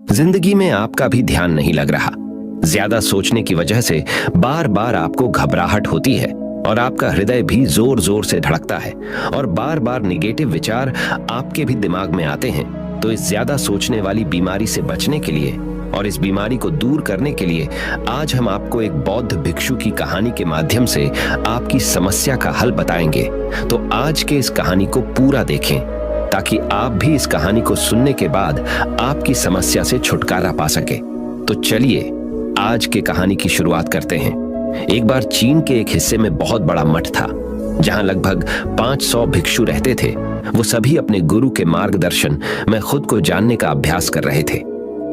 जिंदगी में आपका भी ध्यान नहीं लग रहा। ज्यादा सोचने की वजह से बार बार आपको घबराहट होती है और आपका हृदय भी जोर जोर से धड़कता है और बार बार निगेटिव विचार आपके भी दिमाग में आते हैं। तो इस ज्यादा सोचने वाली बीमारी से बचने के लिए और इस बीमारी को दूर करने के लिए आज हम आपको एक बौद्ध भिक्षु की कहानी के माध्यम से आपकी समस्या का हल बताएंगे। तो आज के इस कहानी को पूरा देखें ताकि आप भी इस कहानी को सुनने के बाद आपकी समस्या से छुटकारा पा सके। तो चलिए आज के कहानी की शुरुआत करते हैं। एक बार चीन के एक हिस्से में बहुत बड़ा मठ था जहां लगभग 500 भिक्षु रहते थे। वो सभी अपने गुरु के मार्गदर्शन में खुद को जानने का अभ्यास कर रहे थे।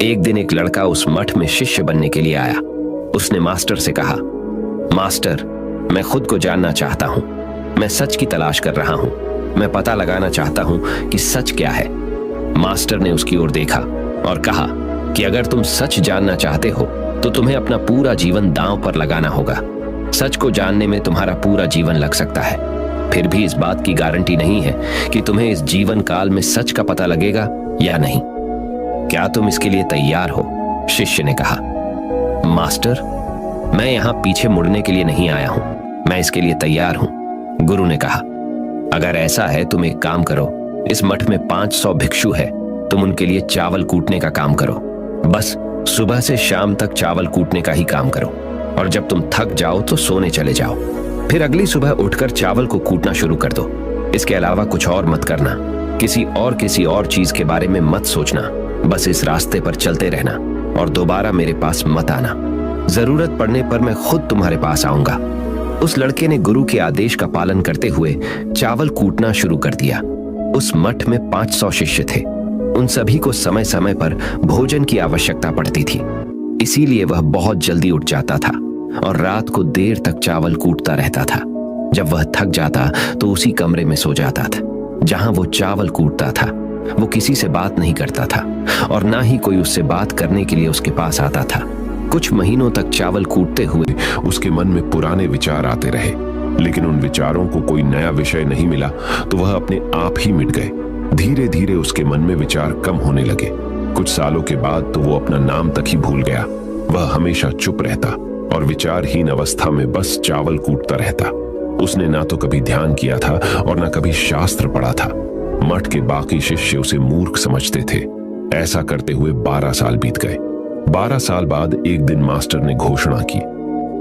एक दिन एक लड़का उस मठ में शिष्य बनने के लिए आया। उसने मास्टर से कहा, मास्टर, मैं खुद को जानना चाहता हूं। मैं सच की तलाश कर रहा हूं। मैं पता लगाना चाहता हूं कि सच क्या है। मास्टर ने उसकी ओर देखा और कहा कि अगर तुम सच जानना चाहते हो तो तुम्हें अपना पूरा जीवन दांव पर लगाना होगा। सच को जानने में तुम्हारा पूरा जीवन लग सकता है। फिर भी इस बात की गारंटी नहीं है कि तुम्हें इस जीवन काल में सच का पता लगेगा या नहीं। क्या तुम इसके लिए तैयार हो? शिष्य ने कहा। मास्टर, मैं यहां पीछे मुड़ने के लिए नहीं आया हूं। मैं इसके लिए तैयार हूं। गुरु ने कहा, अगर ऐसा है तुम एक काम करो। इस मठ में 500 भिक्षु है। तुम उनके लिए चावल कूटने का काम करो। बस सुबह से शाम तक चावल कूटने का ही काम करो और जब तुम थक जाओ तो सोने चले जाओ। फिर अगली सुबह उठकर चावल को कूटना शुरू कर दो। इसके अलावा कुछ और मत करना। किसी और चीज के बारे में मत सोचना। बस इस रास्ते पर चलते रहना और दोबारा मेरे पास मत आना। जरूरत पड़ने पर मैं खुद तुम्हारे पास आऊंगा। उस लड़के ने गुरु के आदेश का पालन करते हुए चावल कूटना शुरू कर दिया। उस मठ में 500 शिष्य थे। उन सभी को समय समय पर भोजन की आवश्यकता पड़ती थी, इसीलिए वह बहुत जल्दी उठ जाता था और रात को देर तक चावल कूटता रहता था। जब वह थक जाता तो उसी कमरे में सो जाता था जहां वो चावल कूटता था। वो किसी से बात नहीं करता था और ना ही कोई उससे बात करने के लिए उसके पास आता था। कुछ महीनों तक चावल कूटते हुए उसके मन में पुराने विचार आते रहे, लेकिन उन विचारों को कोई नया विषय नहीं मिला तो वह अपने आप ही मिट गए। धीरे धीरे उसके मन में विचार कम होने लगे। कुछ सालों के बाद तो वो अपना नाम तक ही भूल गया। वह हमेशा चुप रहता और विचारहीन अवस्था में बस चावल कूटता रहता। उसने ना तो कभी ध्यान किया था और ना कभी शास्त्र पढ़ा था। मठ के बाकी शिष्य उसे मूर्ख समझते थे। ऐसा करते हुए 12 साल बीत गए। 12 साल बाद एक दिन मास्टर ने घोषणा की,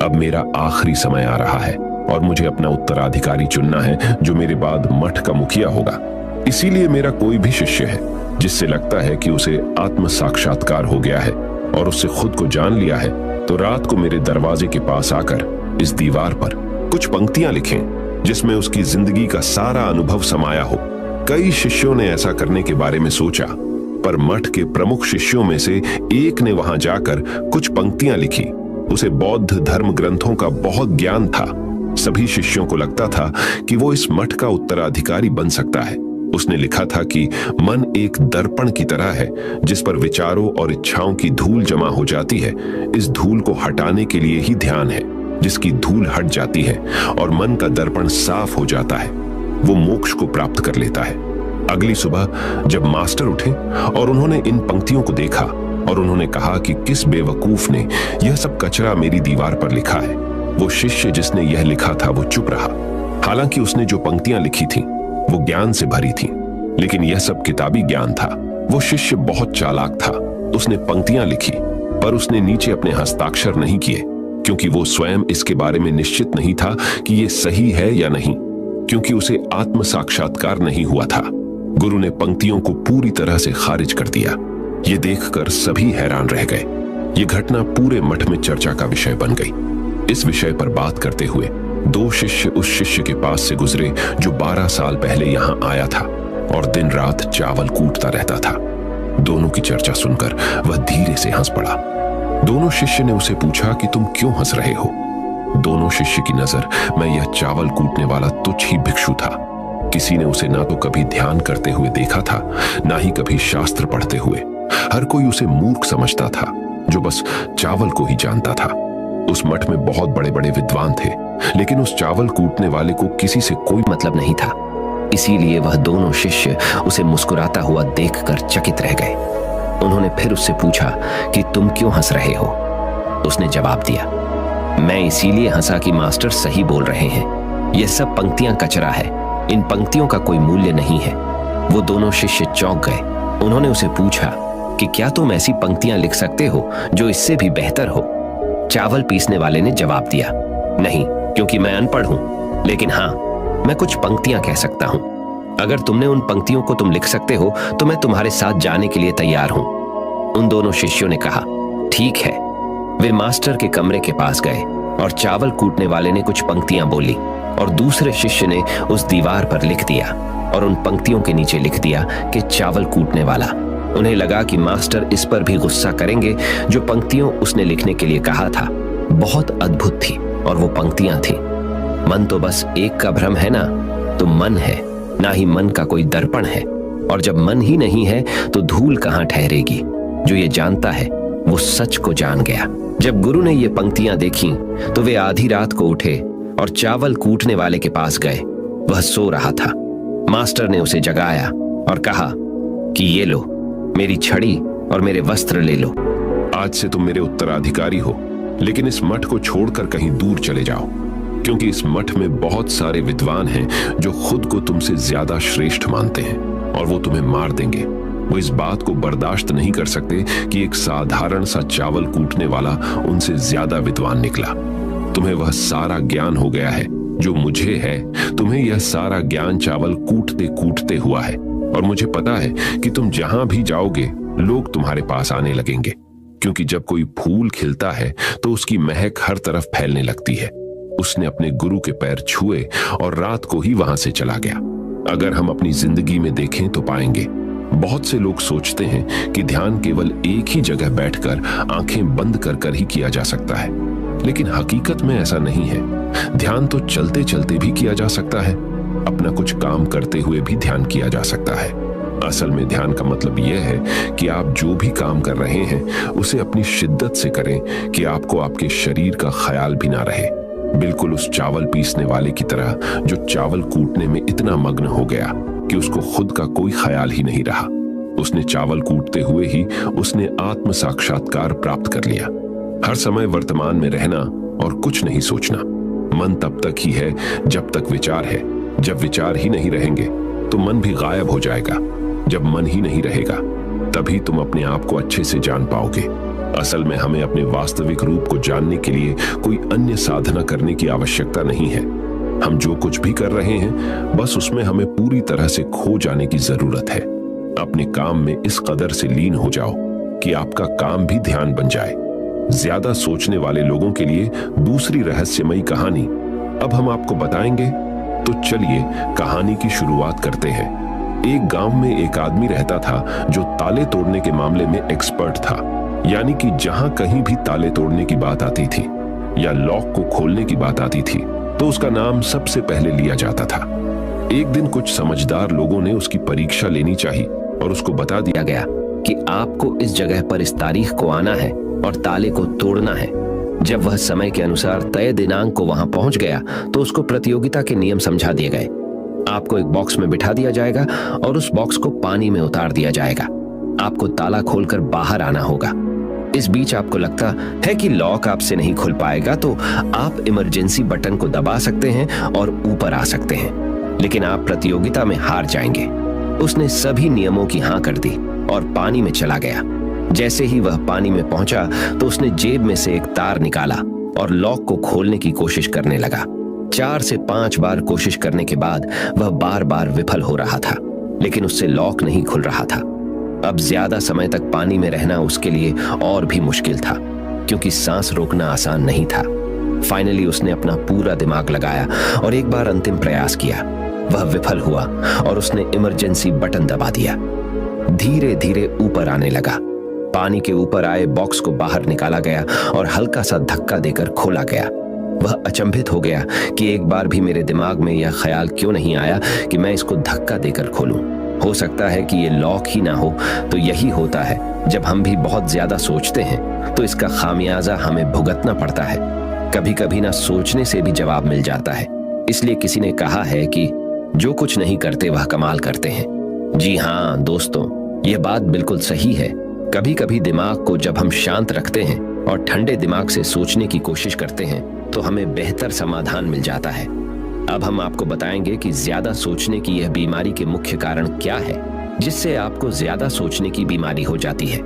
अब मेरा आखिरी समय आ रहा है और मुझे अपना उत्तराधिकारी चुनना है जो मेरे बाद मठ का मुखिया होगा। इसीलिए मेरा कोई भी शिष्य है जिससे लगता है कि उसे आत्म साक्षात्कार हो गया है और उससे खुद को जान लिया है, तो रात को मेरे दरवाजे के पास आकर इस दीवार पर कुछ पंक्तियां लिखें जिसमें उसकी जिंदगी का सारा अनुभव समाया हो। कई शिष्यों ने ऐसा करने के बारे में सोचा, पर मठ के प्रमुख शिष्यों में से एक ने वहां जाकर कुछ पंक्तियां लिखी। उसे बौद्ध धर्म ग्रंथों का बहुत ज्ञान था। सभी शिष्यों को लगता था कि वो इस मठ का उत्तराधिकारी बन सकता है। उसने लिखा था कि मन एक दर्पण की तरह है जिस पर विचारों और इच्छाओं की धूल जमा हो जाती है। इस धूल को हटाने के लिए ही ध्यान है। जिसकी धूल हट जाती है और मन का दर्पण साफ हो जाता है, वो मोक्ष को प्राप्त कर लेता है। अगली सुबह जब मास्टर उठे और उन्होंने इन पंक्तियों को देखा और उन्होंने कहा कि किस बेवकूफ ने यह सब कचरा मेरी दीवार पर लिखा है। वो शिष्य जिसने यह लिखा था वो चुप रहा। हालांकि उसने जो पंक्तियां लिखी थीं वो ज्ञान से भरी थीं, लेकिन यह सब किताबी ज्ञान था। वो शिष्य बहुत चालाक था। उसने पंक्तियां लिखी पर उसने नीचे अपने हस्ताक्षर नहीं किए, क्योंकि वो स्वयं इसके बारे में निश्चित नहीं था कि ये सही है या नहीं, क्योंकि उसे आत्म साक्षात्कार नहीं हुआ था। गुरु ने पंक्तियों को पूरी तरह से खारिज कर दिया। ये देखकर सभी हैरान रह गए। ये घटना पूरे मठ में चर्चा का विषय बन गई। इस विषय पर बात करते हुए 2 शिष्य उस शिष्य के पास से गुजरे जो 12 साल पहले यहां आया था और दिन रात चावल कूटता रहता था। दोनों की चर्चा सुनकर वह धीरे से हंस पड़ा। दोनों शिष्य ने उसे पूछा कि तुम क्यों हंस रहे हो? दोनों शिष्य की नजर में यह चावल कूटने वाला तुच्छ ही भिक्षु था। किसी ने उसे ना तो कभी ध्यान करते हुए देखा था, ना ही कभी शास्त्र पढ़ते हुए। हर कोई उसे मूर्ख समझता था जो बस चावल को ही जानता था। उस मठ में बहुत बड़े बड़े विद्वान थे, लेकिन उस चावल कूटने वाले को किसी से कोई मतलब नहीं था। इसीलिए वह दोनों शिष्य उसे मुस्कुराता हुआ देखकर चकित रह गए। उन्होंने फिर उससे पूछा कि तुम क्यों हंस रहे हो। उसने जवाब दिया, मैं इसीलिए हंसा कि मास्टर सही बोल रहे हैं। ये सब पंक्तियां कचरा है, इन पंक्तियों का कोई मूल्य नहीं है। वो दोनों शिष्य चौंक गए। उन्होंने उसे पूछा कि क्या तुम ऐसी पंक्तियां लिख सकते हो जो इससे भी बेहतर हो। चावल पीसने वाले ने जवाब दिया, नहीं, क्योंकि मैं अनपढ़ हूं, लेकिन हाँ, मैं कुछ पंक्तियां कह सकता हूं। अगर तुमने उन पंक्तियों को तुम लिख सकते हो तो मैं तुम्हारे साथ जाने के लिए तैयार हूं। उन दोनों शिष्यों ने कहा, ठीक है। वे मास्टर के कमरे के पास गए और चावल कूटने वाले ने कुछ पंक्तियां बोली और दूसरे शिष्य ने उस दीवार पर लिख दिया और उन पंक्तियों के नीचे लिख दिया कि चावल कूटने वाला। उन्हें लगा कि मास्टर इस पर भी गुस्सा करेंगे। जो पंक्तियों उसने लिखने के लिए कहा था बहुत अद्भुत थी और वो पंक्तियां थी, मन तो बस एक का भ्रम है ना, तो मन है, ना ही मन का कोई दर्पण है। और जब मन ही नहीं है तो धूल कहां ठहरेगी। जो ये जानता है वो सच को जान गया। जब गुरु ने ये पंक्तियां देखी तो वे आधी रात को उठे और चावल कूटने वाले के पास गए। वह सो रहा था। मास्टर ने उसे जगाया और कहा कि ये लो, मेरी छड़ी और मेरे वस्त्र ले लो। आज से तुम मेरे उत्तराधिकारी हो, लेकिन इस मठ को छोड़कर कहीं दूर चले जाओ, क्योंकि इस मठ में बहुत सारे विद्वान हैं जो खुद को तुमसे ज्यादा श्रेष्ठ मानते हैं और वो तुम्हें मार देंगे। वो इस बात को बर्दाश्त नहीं कर सकते कि एक साधारण सा चावल कूटने वाला उनसे ज्यादा विद्वान निकला। तुम्हें वह सारा ज्ञान हो गया है जो मुझे है। तुम्हें यह सारा ज्ञान चावल कूटते कूटते हुआ है और मुझे पता है कि तुम जहां भी जाओगे लोग तुम्हारे पास आने लगेंगे, क्योंकि जब कोई फूल खिलता है तो उसकी महक हर तरफ फैलने लगती है। उसने अपने गुरु के पैर छुए और रात को ही वहां से चला गया। अगर हम अपनी जिंदगी में देखें तो पाएंगे बहुत से लोग सोचते हैं कि ध्यान केवल एक ही जगह बैठकर आंखें बंद कर कर ही किया जा सकता है, लेकिन हकीकत में ऐसा नहीं है। ध्यान तो चलते चलते भी किया जा सकता है, अपना कुछ काम करते हुए भी ध्यान किया जा सकता है। असल में ध्यान का मतलब यह है कि आप जो भी काम कर रहे हैं उसे अपनी शिद्दत से करें कि आपको आपके शरीर का ख्याल भी ना रहे। बिल्कुल उस चावल पीसने वाले की तरह जो चावल कूटने में इतना मग्न हो गया कि उसको खुद का कोई ख्याल ही नहीं रहा। उसने चावल कूटते हुए ही उसने आत्म साक्षात्कार प्राप्त कर लिया। हर समय वर्तमान में रहना और कुछ नहीं सोचना। मन तब तक ही है जब तक विचार है। जब विचार ही नहीं रहेंगे तो मन भी गायब हो जाएगा। जब मन ही नहीं रहेगा तभी तुम अपने आप को अच्छे से जान पाओगे। असल में हमें अपने वास्तविक रूप को जानने के लिए कोई अन्य साधना करने की आवश्यकता नहीं है। हम जो कुछ भी कर रहे हैं बस उसमें हमें पूरी तरह से खो जाने की जरूरत है। अपने काम में इस कदर से लीन हो जाओ कि आपका काम भी ध्यान बन जाए। ज्यादा सोचने वाले लोगों के लिए दूसरी रहस्यमयी कहानी अब हम आपको बताएंगे, तो चलिए कहानी की शुरुआत करते हैं। एक गांव में एक आदमी रहता था जो ताले तोड़ने के मामले में एक्सपर्ट था, यानी कि जहां कहीं भी ताले तोड़ने की बात आती थी या लॉक को खोलने की बात आती थी तो उसका नाम सबसे पहले लिया जाता था। एक दिन कुछ समझदार लोगों ने उसकी परीक्षा लेनी चाहिए और उसको बता दिया गया कि आपको इस जगह पर इस तारीख को आना है और ताले को तोड़ना है। जब वह समय के अनुसार तय दिनांक को वहां पहुंच गया तो उसको प्रतियोगिता के नियम समझा दिए गए। आपको एक बॉक्स में बिठा दिया जाएगा और उस बॉक्स को पानी में उतार दिया जाएगा। आपको ताला खोलकर बाहर आना होगा। इस बीच आपको लगता है कि लॉक आपसे नहीं खुल पाएगा तो आप इमरजेंसी बटन को दबा सकते हैं और ऊपर आ सकते हैं, लेकिन आप प्रतियोगिता में हार जाएंगे। उसने सभी नियमों की हाँ कर दी और पानी में चला गया। जैसे ही वह पानी में पहुंचा तो उसने जेब में से एक तार निकाला और लॉक को खोलने की कोशिश करने लगा। 4 से 5 बार कोशिश करने के बाद वह बार बार विफल हो रहा था, लेकिन उससे लॉक नहीं खुल रहा था। अब ज्यादा समय तक पानी में रहना उसके लिए और भी मुश्किल था, क्योंकि सांस रोकना आसान नहीं था। फाइनली उसने अपना पूरा दिमाग लगाया और एक बार अंतिम प्रयास किया। वह विफल हुआ और उसने इमरजेंसी बटन दबा दिया। धीरे धीरे ऊपर आने लगा। पानी के ऊपर आए बॉक्स को बाहर निकाला गया और हल्का सा धक्का देकर खोला गया। वह अचंभित हो गया कि एक बार भी मेरे दिमाग में यह ख्याल क्यों नहीं आया कि मैं इसको धक्का देकर खोलूं। हो सकता है कि ये लॉक ही ना हो। तो यही होता है, जब हम भी बहुत ज्यादा सोचते हैं तो इसका खामियाजा हमें भुगतना पड़ता है। कभी कभी ना सोचने से भी जवाब मिल जाता है। इसलिए किसी ने कहा है कि जो कुछ नहीं करते वह कमाल करते हैं। जी हाँ दोस्तों, यह बात बिल्कुल सही है। कभी कभी दिमाग को जब हम शांत रखते हैं और ठंडे दिमाग से सोचने की कोशिश करते हैं तो हमें बेहतर समाधान मिल जाता है। अब हम आपको बताएंगे कि ज्यादा सोचने की यह बीमारी के मुख्य कारण क्या है, जिससे आपको ज्यादा सोचने की बीमारी हो जाती है।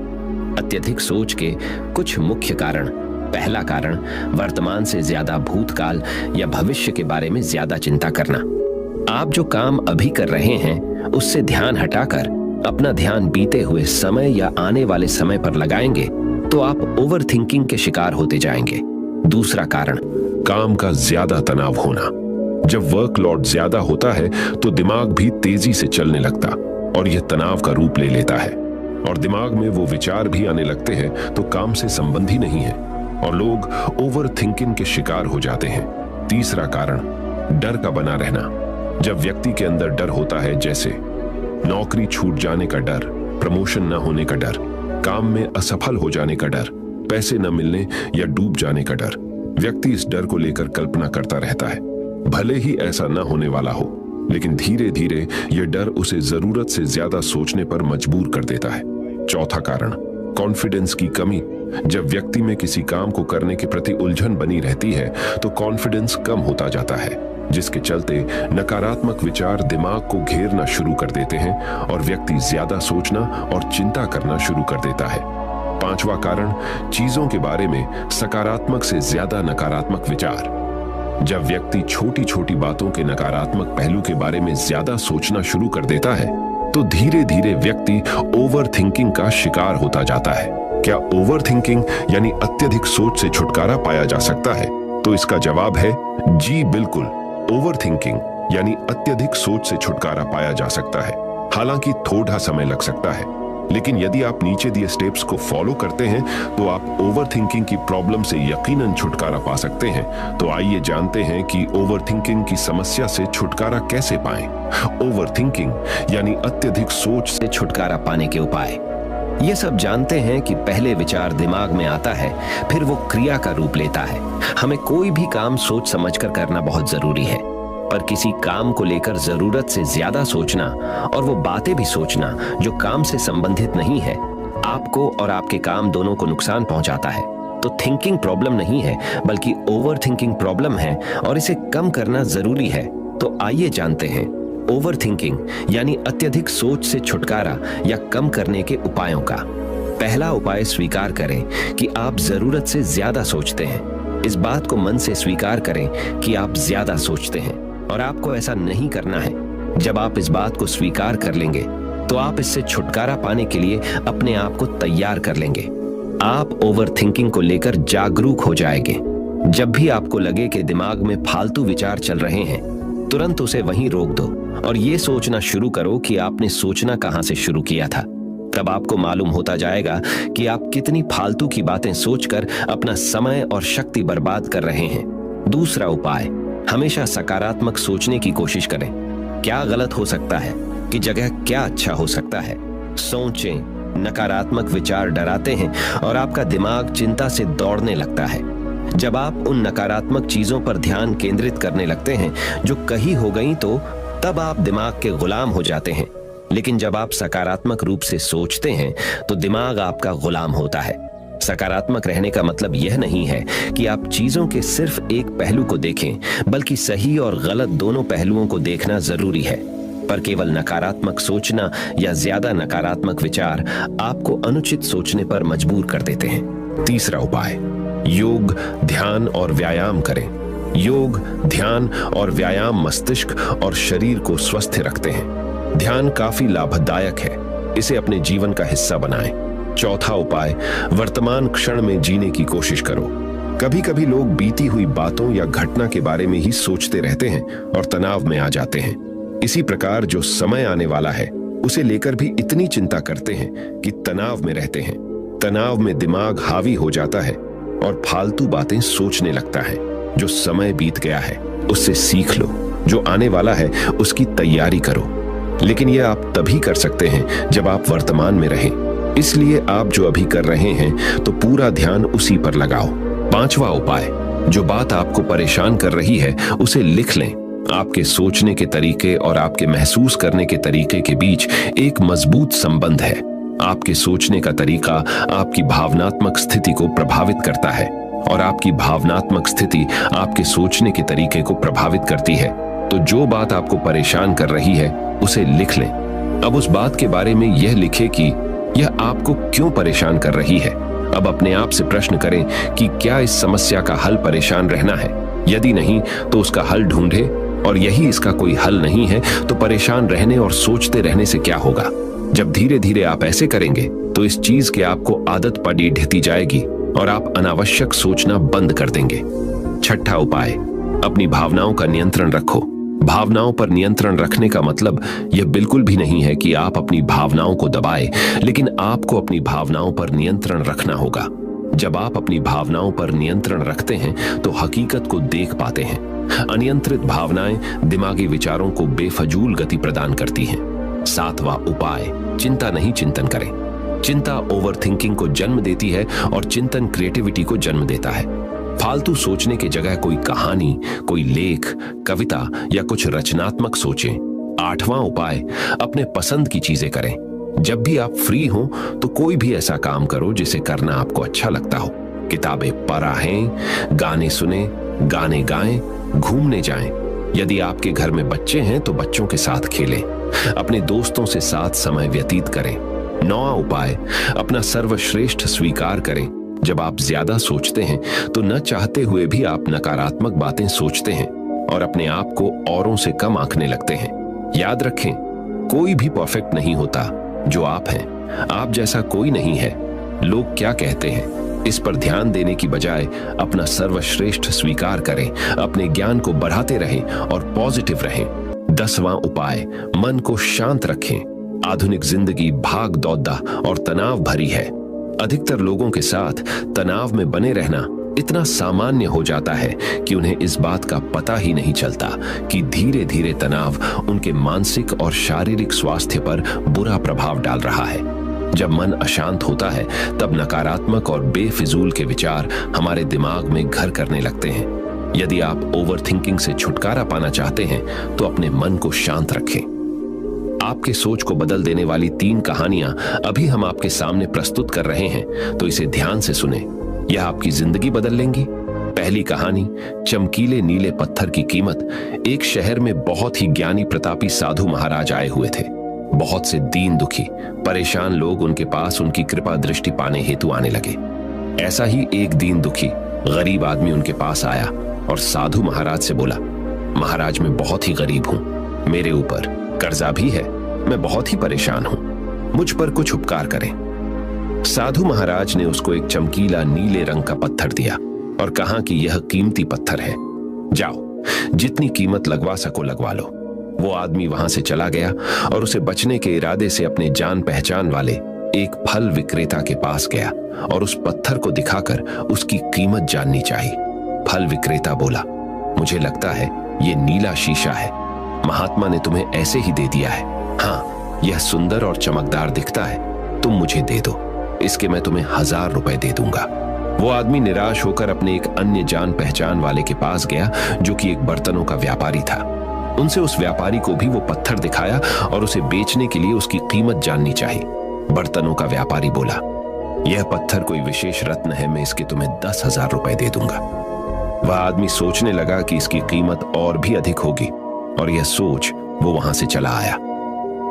अत्यधिक सोच के कुछ मुख्य कारण। पहला कारण, वर्तमान से ज्यादा भूतकाल या भविष्य के बारे में ज्यादा चिंता करना। आप जो काम अभी कर रहे हैं उससे ध्यान हटाकर अपना ध्यान बीते हुए समय या आने वाले समय पर लगाएंगे तो आप ओवर थिंकिंग के शिकार होते जाएंगे। दूसरा कारण, काम का ज्यादा तनाव होना। जब वर्कलोड ज्यादा होता है तो दिमाग भी तेजी से चलने लगता और यह तनाव का रूप ले लेता है और दिमाग में वो विचार भी आने लगते हैं तो काम से संबंध ही नहीं है और लोग ओवर थिंकिंग के शिकार हो जाते हैं। तीसरा कारण, डर का बना रहना। जब व्यक्ति के अंदर डर होता है, जैसे नौकरी छूट जाने का डर, प्रमोशन न होने का डर, काम में असफल हो जाने का डर, पैसे न मिलने या डूब जाने का डर, व्यक्ति इस डर को लेकर कल्पना करता रहता है। भले ही ऐसा न होने वाला हो, लेकिन धीरे धीरे यह डर उसे जरूरत से ज्यादा सोचने पर मजबूर कर देता है। चौथा कारण, कॉन्फिडेंस की कमी। जब व्यक्ति में किसी काम को करने के प्रति उलझन बनी रहती है तो कॉन्फिडेंस कम होता जाता है, जिसके चलते नकारात्मक विचार दिमाग को घेरना शुरू कर देते हैं और व्यक्ति ज्यादा सोचना और चिंता करना शुरू कर देता है। पांचवा कारण, चीजों के बारे में सकारात्मक से ज्यादा नकारात्मक विचार। जब व्यक्ति छोटी छोटी बातों के नकारात्मक पहलू के बारे में ज्यादा सोचना शुरू कर देता है तो धीरे धीरे व्यक्ति ओवर थिंकिंग का शिकार होता जाता है। क्या ओवर थिंकिंग यानी अत्यधिक सोच से छुटकारा पाया जा सकता है? तो इसका जवाब है जी बिल्कुल। ओवर थिंकिंग यानी अत्यधिक सोच से छुटकारा पाया जा सकता है। हालांकि थोड़ा समय लग सकता है, लेकिन यदि आप नीचे दिए स्टेप्स को फॉलो करते हैं तो आप ओवर थिंकिंग की प्रॉब्लम से यकीनन छुटकारा पा सकते हैं। तो आइए जानते हैं कि ओवर थिंकिंग की समस्या से छुटकारा कैसे पाएं। ओवर थिंकिंग यानी अत्यधिक सोच से छुटकारा पाने के उपाय। ये सब जानते हैं कि पहले विचार दिमाग में आता है, फिर वो क्रिया का रूप लेता है। हमें कोई भी काम सोच समझकर करना बहुत जरूरी है, पर किसी काम को लेकर जरूरत से ज्यादा सोचना और वो बातें भी सोचना जो काम से संबंधित नहीं है, आपको और आपके काम दोनों को नुकसान पहुंचाता है। तो थिंकिंग प्रॉब्लम नहीं है, बल्कि ओवर थिंकिंग प्रॉब्लम है और इसे कम करना जरूरी है। तो आइए जानते हैं ओवर थिंकिंग यानी अत्यधिक सोच से छुटकारा या कम करने के उपायों का। पहला उपाय, स्वीकार करें कि आप जरूरत से ज्यादा सोचते हैं। इस बात को मन से स्वीकार करें कि आप ज्यादा सोचते हैं और आपको ऐसा नहीं करना है। जब आप इस बात को स्वीकार कर लेंगे तो आप इससे छुटकारा पाने के लिए अपने आप को तैयार कर लेंगे। आप ओवर थिंकिंग को लेकर जागरूक हो जाएंगे। जब भी आपको लगे कि दिमाग में फालतू विचार चल रहे हैं, तुरंत उसे वहीं रोक दो और ये सोचना शुरू करो कि आपने सोचना कहां से शुरू किया था। तब आपको मालूम होता जाएगा कि आप कितनी फालतू की बातें सोचकर अपना समय और शक्ति बर्बाद कर रहे हैं। दूसरा उपाय, हमेशा सकारात्मक सोचने की कोशिश करें। क्या गलत हो सकता है कि जगह क्या अच्छा हो सकता है। सोचें। नकारात्मक विचार डराते हैं और आपका दिमाग चिंता से दौड़ने लगता है। जब आप उन नकारात्मक चीजों पर ध्यान केंद्रित करने लगते हैं जो कहीं हो गई, तो तब आप दिमाग के गुलाम हो जाते हैं। लेकिन जब आप सकारात्मक रूप से सोचते हैं तो दिमाग आपका गुलाम होता है। सकारात्मक रहने का मतलब यह नहीं है कि आप चीजों के सिर्फ एक पहलू को देखें, बल्कि सही और गलत दोनों पहलुओं को देखना जरूरी है। पर केवल नकारात्मक सोचना या ज्यादा नकारात्मक विचार आपको अनुचित सोचने पर मजबूर कर देते हैं। तीसरा उपाय, योग, ध्यान और व्यायाम करें। योग, ध्यान और व्यायाम मस्तिष्क और शरीर को स्वस्थ रखते हैं। ध्यान काफी लाभदायक है, इसे अपने जीवन का हिस्सा बनाएं। चौथा उपाय, वर्तमान क्षण में जीने की कोशिश करो। कभी कभी लोग बीती हुई बातों या घटना के बारे में ही सोचते रहते हैं और तनाव में आ जाते हैं। इसी प्रकार जो समय आने वाला है उसे लेकर भी इतनी चिंता करते हैं कि तनाव में रहते हैं। तनाव में दिमाग हावी हो जाता है और फालतू बातें सोचने लगता है। जो समय बीत गया है उससे सीख लो, जो आने वाला है उसकी तैयारी करो। लेकिन यह आप तभी कर सकते हैं जब आप वर्तमान में रहें। इसलिए आप जो अभी कर रहे हैं तो पूरा ध्यान उसी पर लगाओ। पांचवा उपाय, जो बात आपको परेशान कर रही है उसे लिख लें। आपके सोचने के तरीके और आपके महसूस करने के तरीके के बीच एक मजबूत संबंध है। आपके सोचने का तरीका आपकी भावनात्मक स्थिति को प्रभावित करता है और आपकी भावनात्मक स्थिति आपके सोचने के तरीके को प्रभावित करती है। तो जो बात आपको परेशान कर रही है उसे लिख लें। अब उस बात के बारे में यह लिखें कि यह आपको क्यों परेशान कर रही है। अब अपने आप से प्रश्न करें कि क्या इस समस्या का हल परेशान रहना है। यदि नहीं तो उसका हल ढूंढे, और यही इसका कोई हल नहीं है तो परेशान रहने और सोचते रहने से क्या होगा। जब धीरे धीरे आप ऐसे करेंगे तो इस चीज की आपको आदत पड़ी ढहती जाएगी और आप अनावश्यक सोचना बंद कर देंगे। छठा उपाय, अपनी भावनाओं का नियंत्रण रखो। भावनाओं पर नियंत्रण रखने का मतलब यह बिल्कुल भी नहीं है कि आप अपनी भावनाओं को दबाएं, लेकिन आपको अपनी भावनाओं पर नियंत्रण रखना होगा। जब आप अपनी भावनाओं पर नियंत्रण रखते हैं तो हकीकत को देख पाते हैं। अनियंत्रित भावनाएं दिमागी विचारों को बेफजूल गति प्रदान करती हैं। सातवां उपाय, चिंता नहीं चिंतन करें। चिंता ओवरथिंकिंग को जन्म देती है और चिंतन क्रिएटिविटी को जन्म देता है। फालतू सोचने की जगह कोई कहानी, कोई लेख, कविता या कुछ रचनात्मक सोचें। आठवां उपाय, अपने पसंद की चीजें करें। जब भी आप फ्री हो तो कोई भी ऐसा काम करो जिसे करना आपको अच्छा लगता हो। किताबें पढ़ें, गाने सुने, गाने गाएं, घूमने जाएं। यदि आपके घर में बच्चे हैं तो बच्चों के साथ खेलें। अपने दोस्तों से साथ समय व्यतीत करें। नौवां उपाय, अपना सर्वश्रेष्ठ स्वीकार करें। जब आप ज्यादा सोचते हैं तो न चाहते हुए भी आप नकारात्मक बातें सोचते हैं और अपने आप को औरों से कम आंकने लगते हैं। याद रखें, कोई भी परफेक्ट नहीं होता जो आप हैं। आप जैसा कोई नहीं है। लोग क्या कहते हैं इस पर ध्यान देने की बजाय अपना सर्वश्रेष्ठ स्वीकार करें, अपने ज्ञान को बढ़ाते रहें और पॉजिटिव रहें। 10वां उपाय, मन को शांत रखें। आधुनिक जिंदगी भाग दौड़ा और तनाव भरी है। अधिकतर लोगों के साथ तनाव में बने रहना इतना सामान्य हो जाता है कि उन्हें इस बात का पता ही नहीं चलता कि धीरे धीरे तनाव उनके मानसिक और शारीरिक स्वास्थ्य पर बुरा प्रभाव डाल रहा है। जब मन अशांत होता है तब नकारात्मक और बेफिजूल के विचार हमारे दिमाग में घर करने लगते हैं। यदि आप ओवरथिंकिंग से छुटकारा पाना चाहते हैं तो अपने मन को शांत रखें। आपके सोच को बदल देने वाली 3 कहानियां अभी हम आपके सामने प्रस्तुत कर रहे हैं, तो इसे ध्यान से सुने। यह आपकी जिंदगी बदल लेंगी। पहली कहानी, चमकीले नीले पत्थर की कीमत। एक शहर में बहुत ही ज्ञानी प्रतापी साधु महाराज आए हुए थे। बहुत से दीन दुखी परेशान लोग उनके पास उनकी कृपा दृष्टि पाने हेतु आने लगे। ऐसा ही एक दीन दुखी गरीब आदमी उनके पास आया और साधु महाराज से बोला, महाराज मैं बहुत ही गरीब हूं, मेरे ऊपर कर्जा भी है, मैं बहुत ही परेशान हूं, मुझ पर कुछ उपकार करें। साधु महाराज ने उसको एक चमकीला नीले रंग का पत्थर दिया और कहा कि यह कीमती पत्थर है, जाओ जितनी कीमत लगवा सको लगवा लो। वो आदमी वहां से चला गया और उसे बचने के इरादे से अपने जान पहचान वाले एक फल विक्रेता के पास गया और उस पत्थर को दिखाकर उसकी कीमत जाननी चाहिए। फल विक्रेता बोला, मुझे लगता है ये नीला शीशा है, महात्मा ने तुम्हें ऐसे ही दे दिया है। हाँ, यह सुंदर और चमकदार दिखता है, तुम मुझे दे दो, इसके मैं तुम्हें 1000 रुपए दे दूंगा। वो आदमी निराश होकर अपने एक अन्य जान पहचान वाले के पास गया जो कि एक बर्तनों का व्यापारी था। उनसे उस व्यापारी को भी वो पत्थर दिखाया और उसे बेचने के लिए उसकी कीमत जाननी चाहिए। बर्तनों का व्यापारी बोला, यह पत्थर कोई विशेष रत्न है, मैं इसके तुम्हें 10,000 रुपए दे दूंगा। वह आदमी सोचने लगा कि इसकी कीमत और भी अधिक होगी और यह सोच वो वहां से चला आया।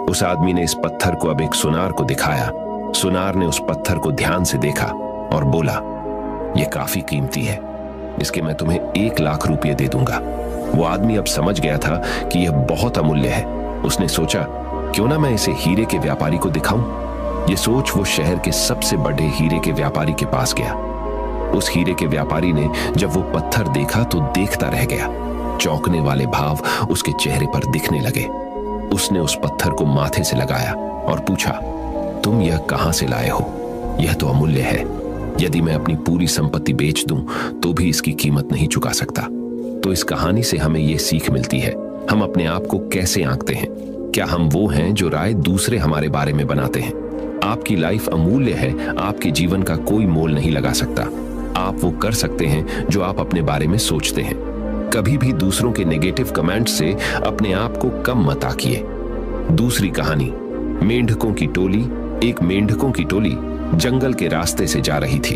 उस आदमी ने इस पत्थर को अब एक सुनार को दिखाया। सुनार ने उस पत्थर को ध्यान से देखा और बोला, यह काफी कीमती है, इसके मैं तुम्हें 1 लाख रुपये दे दूंगा। वो आदमी अब समझ गया था कि यह बहुत अमूल्य है। उसने सोचा, क्यों ना मैं इसे हीरे के व्यापारी को दिखाऊं। यह सोच वो शहर के सबसे बड़े हीरे के व्यापारी के पास गया। उस हीरे के व्यापारी ने जब वो पत्थर देखा तो देखता रह गया। चौंकने वाले भाव उसके चेहरे पर दिखने लगे। उसने उस पत्थर को माथे से लगाया और पूछा, तुम यह कहां से लाए हो? यह तो अमूल्य है, यदि मैं अपनी पूरी संपत्ति बेच दूं तो भी इसकी कीमत नहीं चुका सकता। तो इस कहानी से हमें यह सीख मिलती है, हम अपने आप को कैसे आंकते हैं। क्या हम वो हैं जो राय दूसरे हमारे बारे में बनाते हैं? आपकी लाइफ अमूल्य है, आपके जीवन का कोई मोल नहीं लगा सकता। आप वो कर सकते हैं जो आप अपने बारे में सोचते हैं। कभी भी दूसरों के नेगेटिव कमेंट से अपने आप को कम मत आंकिए। दूसरी कहानी, मेंढकों की टोली एक मेंढकों की टोली जंगल के रास्ते से जा रही थी।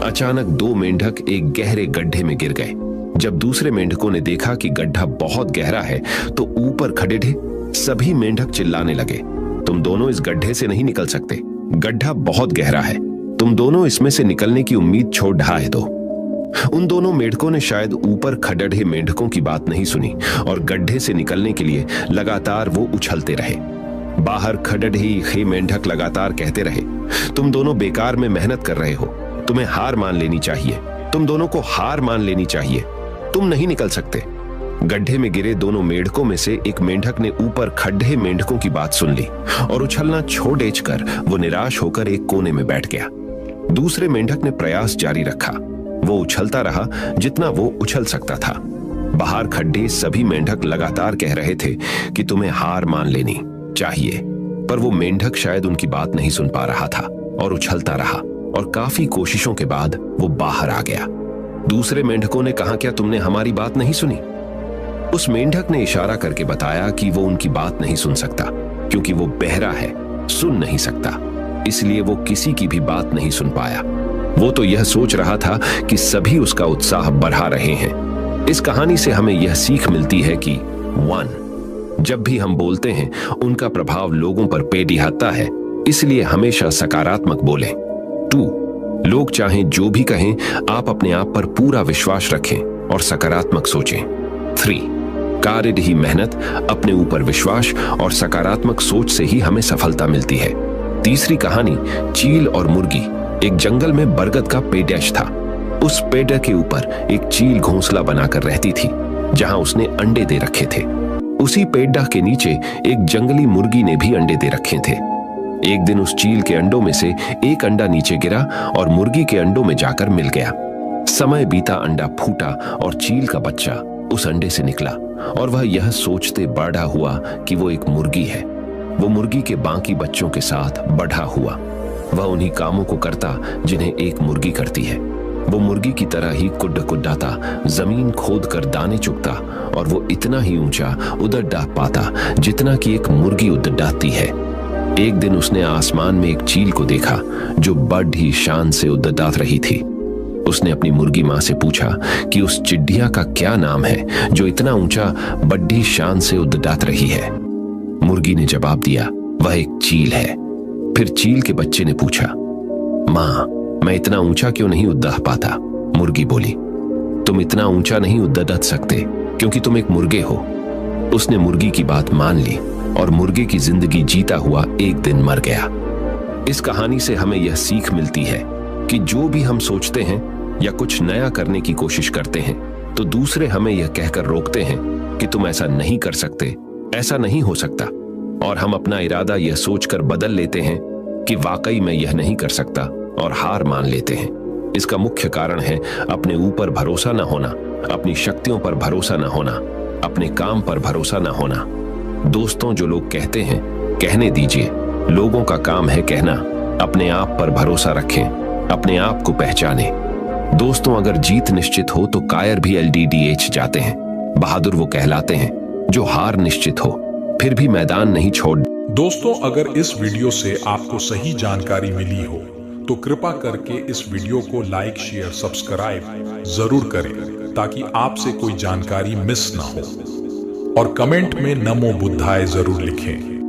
अचानक दो मेंढक एक गहरे गड्ढे में गिर गए। जब दूसरे मेंढकों ने देखा कि गड्ढा बहुत गहरा है तो ऊपर खड़े थे सभी मेंढक चिल्लाने लगे, तुम दोनों इस गड्ढे से नहीं निकल सकते, गड्ढा बहुत गहरा है, तुम दोनों इसमें से निकलने की उम्मीद छोड़ ढाए दो। उन दोनों मेंढकों ने शायद ऊपर खड़े मेंढकों की बात नहीं सुनी और गड्ढे से निकलने के लिए लगातार वो उछलते रहे। बाहर खड़े मेंढक लगातार कहते रहे, तुम दोनों बेकार में मेहनत कर रहे हो, तुम्हें हार मान लेनी चाहिए, तुम दोनों को हार मान लेनी चाहिए, तुम नहीं निकल सकते। गड्ढे में गिरे दोनों मेंढकों में से एक मेंढक ने ऊपर खड़े मेंढकों की बात सुन ली और उछलना छोड़ कर वो निराश होकर एक कोने में बैठ गया। दूसरे मेंढक ने प्रयास जारी रखा, वो उछलता रहा जितना वो उछल सकता था। बाहर खड़े सभी मेंढक लगातार कह रहे थे कि तुम्हें हार मान लेनी चाहिए, पर वो मेंढक शायद उनकी बात नहीं सुन पा रहा था और उछलता रहा और काफी कोशिशों के बाद वो बाहर आ गया। दूसरे मेंढकों ने कहा, क्या तुमने हमारी बात नहीं सुनी? उस मेंढक ने इशारा करके बताया कि वो उनकी बात नहीं सुन सकता क्योंकि वो बहरा है, सुन नहीं सकता, इसलिए वो किसी की भी बात नहीं सुन पाया। वो तो यह सोच रहा था कि सभी उसका उत्साह बढ़ा रहे हैं। इस कहानी से हमें यह सीख मिलती है कि 1. जब भी हम बोलते हैं उनका प्रभाव लोगों पर पेड़िहाता है, इसलिए हमेशा सकारात्मक बोलें। 2. लोग चाहें जो भी कहें, आप अपने आप पर पूरा विश्वास रखें और सकारात्मक सोचें। 3. कार्य ही मेहनत, अपने ऊपर विश्वास और सकारात्मक सोच से ही हमें सफलता मिलती है। तीसरी कहानी चील और मुर्गी। एक जंगल में बरगद का पेड़ था। उस पेड़ के ऊपर एक चील घोंसला बनाकर रहती थी जहां उसने अंडे दे रखे थे। उसी पेड़ के नीचे एक जंगली मुर्गी ने भी अंडे दे रखे थे। एक दिन उस चील के अंडों में से एक अंडा नीचे गिरा और मुर्गी के अंडों में जाकर मिल गया। समय बीता, अंडा फूटा और चील का बच्चा उस अंडे से निकला और वह यह सोचते बड़ा हुआ कि वो एक मुर्गी है। वो मुर्गी के बाकी बच्चों के साथ बढ़ा हुआ। वह उन्हीं कामों को करता जिन्हें एक मुर्गी करती है। वो मुर्गी की तरह ही कुड्डाता, जमीन खोद कर दाने चुगता और वो इतना ही ऊंचा उड़ डाह पाता जितना कि एक मुर्गी उड़ डाहती है। एक दिन उसने आसमान में एक चील को देखा जो बड़ी शान से उड़ डाह रही थी। उसने अपनी मुर्गी मां से पूछा कि उस चिड़िया का क्या नाम है जो इतना ऊंचा बड़ी शान से उड़ डाह रही है। मुर्गी ने जवाब दिया, वह एक चील है। फिर चील के बच्चे ने पूछा, मां, मैं इतना ऊंचा क्यों नहीं उड़ पाता? मुर्गी बोली, तुम इतना ऊंचा नहीं उड़ सकते क्योंकि तुम एक मुर्गे हो। उसने मुर्गी की बात मान ली और मुर्गे की जिंदगी जीता हुआ एक दिन मर गया। इस कहानी से हमें यह सीख मिलती है कि जो भी हम सोचते हैं या कुछ नया करने की कोशिश करते हैं तो दूसरे हमें यह कहकर रोकते हैं कि तुम ऐसा नहीं कर सकते, ऐसा नहीं हो सकता, और हम अपना इरादा यह सोचकर बदल लेते हैं कि वाकई मैं यह नहीं कर सकता और हार मान लेते हैं। इसका मुख्य कारण है अपने ऊपर भरोसा न होना, अपनी शक्तियों पर भरोसा न होना, अपने काम पर भरोसा न होना। दोस्तों, जो लोग कहते हैं कहने दीजिए, लोगों का काम है कहना। अपने आप पर भरोसा रखें, अपने आप को पहचानें। दोस्तों, अगर जीत निश्चित हो तो कायर भी LDDH जाते हैं। बहादुर वो कहलाते हैं जो हार निश्चित हो फिर भी मैदान नहीं छोड़। दोस्तों, अगर इस वीडियो से आपको सही जानकारी मिली हो तो कृपा करके इस वीडियो को लाइक, शेयर, सब्सक्राइब जरूर करें ताकि आपसे कोई जानकारी मिस ना हो, और कमेंट में नमो बुद्धाय जरूर लिखें।